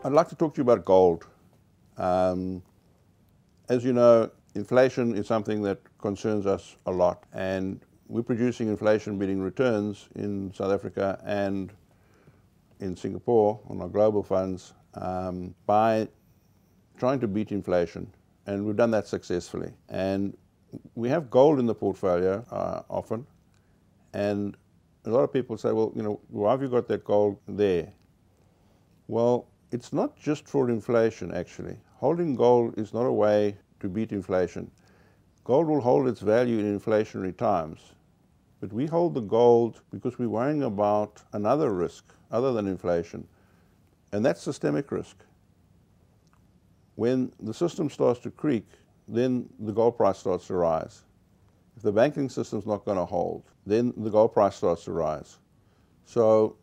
I'd like to talk to you about gold. As you know, inflation is something that concerns us a lot, and we're producing inflation-beating returns in South Africa and in Singapore on our global funds by trying to beat inflation, and we've done that successfully. And we have gold in the portfolio often, and a lot of people say, well, why have you got that gold there? Well, it's not just for inflation, actually. Holding gold is not a way to beat inflation. Gold will hold its value in inflationary times, but we hold the gold because we're worrying about another risk other than inflation, and that's systemic risk. When the system starts to creak, then the gold price starts to rise. If the banking system's not going to hold, then the gold price starts to rise. So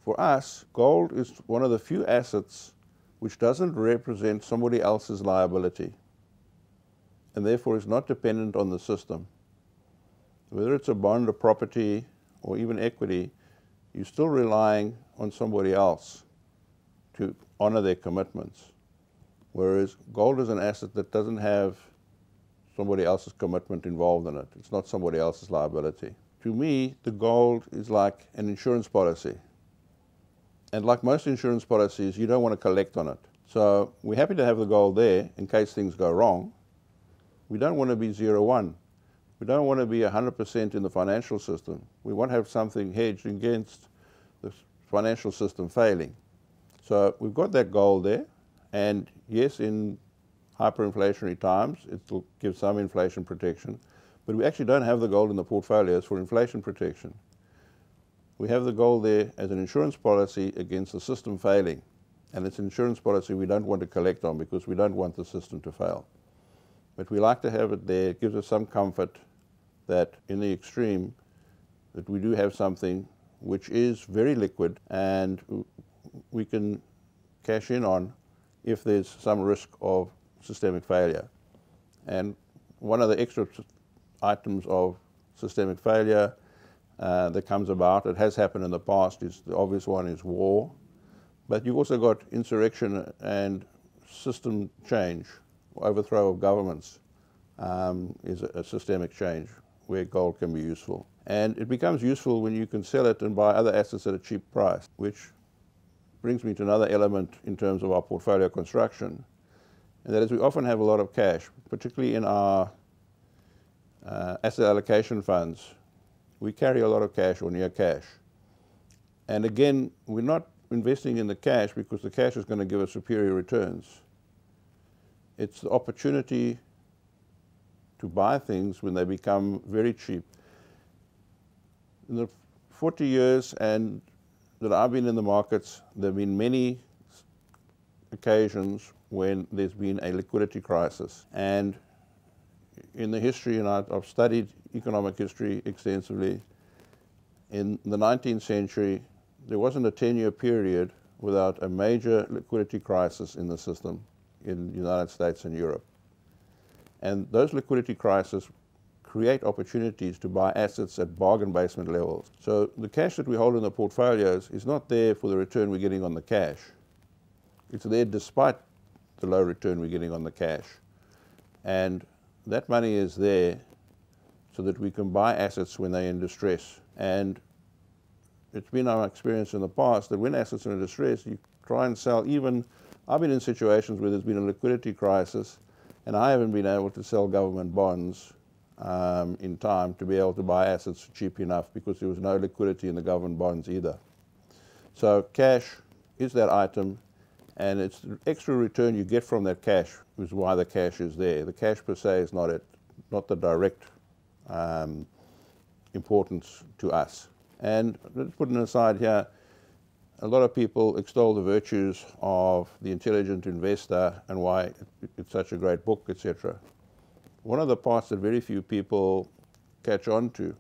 for us, gold is one of the few assets which doesn't represent somebody else's liability, and therefore is not dependent on the system. Whether it's a bond, a property, or even equity, you're still relying on somebody else to honor their commitments. Whereas gold is an asset that doesn't have somebody else's commitment involved in it. It's not somebody else's liability. To me, the gold is like an insurance policy. And like most insurance policies, you don't want to collect on it. So we're happy to have the gold there in case things go wrong. We don't want to be 0-1. We don't want to be 100% in the financial system. We want to have something hedged against the financial system failing. So we've got that gold there, and yes, in hyperinflationary times, it will give some inflation protection, but we actually don't have the gold in the portfolios for inflation protection. We have the gold there as an insurance policy against the system failing, and it's an insurance policy we don't want to collect on because we don't want the system to fail. But we like to have it there. It gives us some comfort that in the extreme, that we do have something which is very liquid and we can cash in on if there's some risk of systemic failure. And one of the extra items of systemic failure that comes about, it has happened in the past, is the obvious one is war. But you've also got insurrection and system change, overthrow of governments is a systemic change where gold can be useful. And it becomes useful when you can sell it and buy other assets at a cheap price, which brings me to another element in terms of our portfolio construction, and that is we often have a lot of cash, particularly in our asset allocation funds. We carry a lot of cash or near cash. And again, we're not investing in the cash because the cash is going to give us superior returns. It's the opportunity to buy things when they become very cheap. In the 40 years that I've been in the markets, there have been many occasions when there's been a liquidity crisis. And in the history, and I've studied economic history extensively, in the 19th century, there wasn't a 10-year period without a major liquidity crisis in the system in the United States and Europe. And those liquidity crises create opportunities to buy assets at bargain basement levels. So the cash that we hold in the portfolios is not there for the return we're getting on the cash. It's there despite the low return we're getting on the cash. And that money is there so that we can buy assets when they're in distress. And it's been our experience in the past that when assets are in distress, you try and sell. Even I've been in situations where there's been a liquidity crisis and I haven't been able to sell government bonds in time to be able to buy assets cheap enough because there was no liquidity in the government bonds either. So cash is that item, and it's the extra return you get from that cash is why the cash is there. The cash per se is not the direct importance to us. And let's put an aside here. A lot of people extol the virtues of The Intelligent Investor and why it's such a great book, etc. One of the parts that very few people catch on to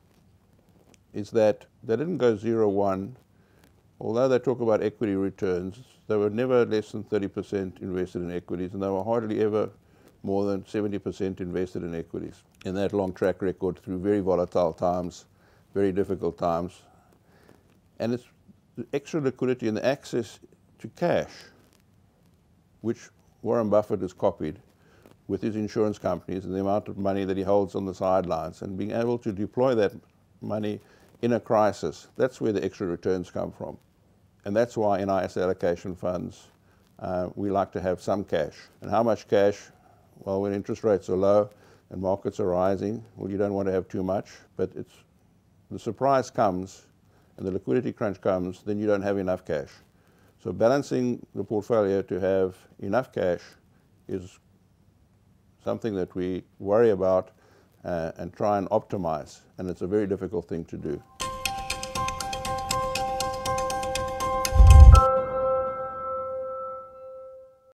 is that they didn't go 0-1. Although they talk about equity returns, they were never less than 30% invested in equities, and they were hardly ever more than 70% invested in equities. In that long track record through very volatile times, very difficult times. And it's the extra liquidity and the access to cash which Warren Buffett has copied with his insurance companies and the amount of money that he holds on the sidelines, and being able to deploy that money in a crisis, that's where the extra returns come from. And that's why in our asset allocation funds, we like to have some cash. And how much cash? Well, when interest rates are low and markets are rising, well, you don't want to have too much, but the surprise comes and the liquidity crunch comes, then you don't have enough cash. So balancing the portfolio to have enough cash is something that we worry about and try and optimize, and it's a very difficult thing to do.